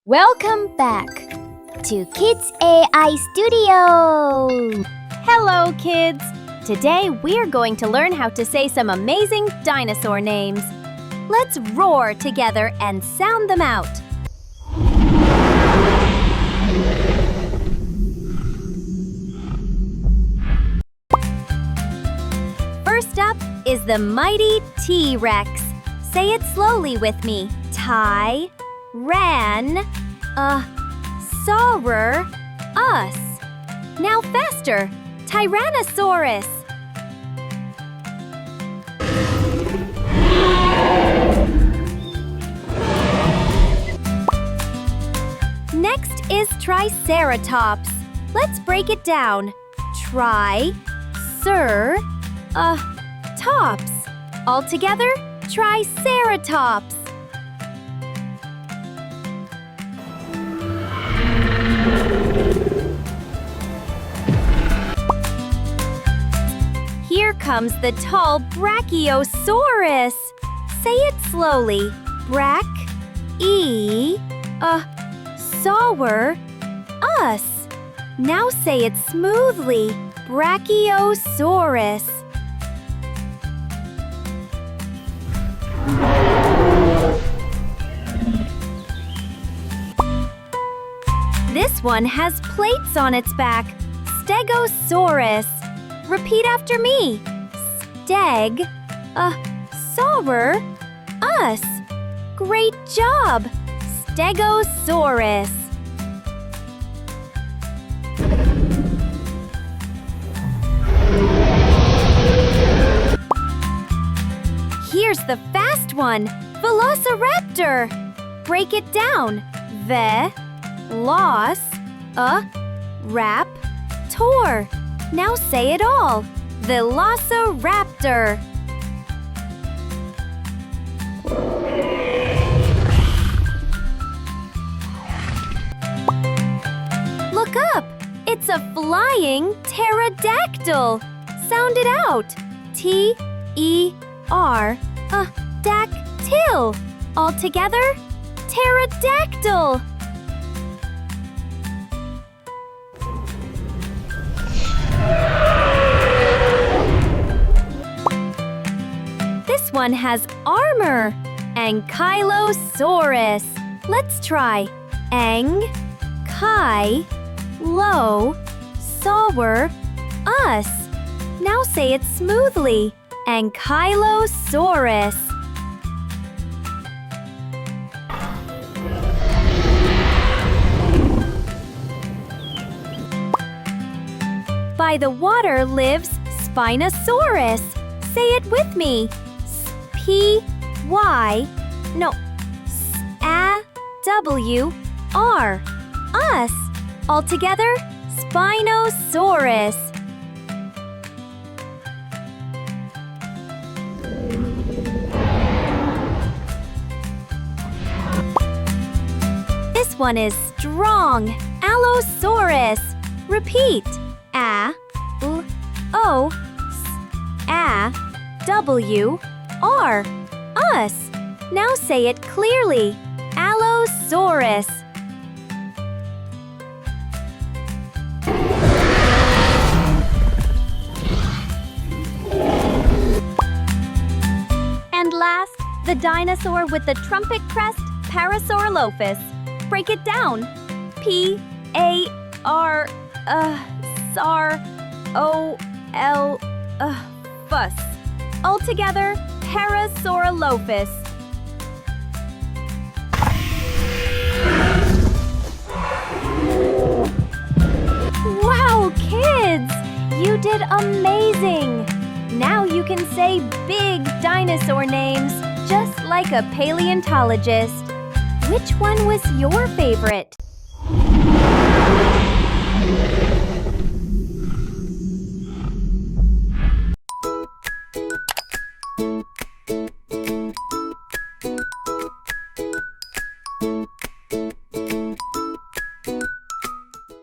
Welcome back to Kids AI Studio! Hello, kids! Today we're going to learn how to say some amazing dinosaur names. Let's roar together and sound them out. First up is the mighty T-Rex. Say it slowly with me. Tyrannosaurus. Now faster. Tyrannosaurus. Next is Triceratops. Let's break it down. Tops. All together, Triceratops. Here comes the tall Brachiosaurus. Say it slowly. Brach-e-saur-us. Now say it smoothly. Brachiosaurus. This one has plates on its back. Stegosaurus. Repeat after me. Steg-saur-us. Great job! Stegosaurus. Here's the fast one. Velociraptor. Break it down. Ve-los-a-rap-tor. Now say it all. Velociraptor. Look up. It's a flying pterodactyl. Sound it out. T-E-R-dactyl. All together, pterodactyl. This one has armor. Ankylosaurus. Let's try. Ang-ky-lo-saur-us. Now say it smoothly. Ankylosaurus. By the water lives Spinosaurus. Say it with me. S-A-W-R-us. All together, Spinosaurus. This one is strong. Allosaurus. Repeat. A-L-O-S-A-W-R-us. Now say it clearly. Allosaurus. And last, the dinosaur with the trumpet crest, Parasaurolophus. Break it down. P-A-R-S-A-R-O-L-F-U-S. All together, Parasaurolophus. Wow, kids! You did amazing! Now you can say big dinosaur names, just like a paleontologist. Which one was your favorite?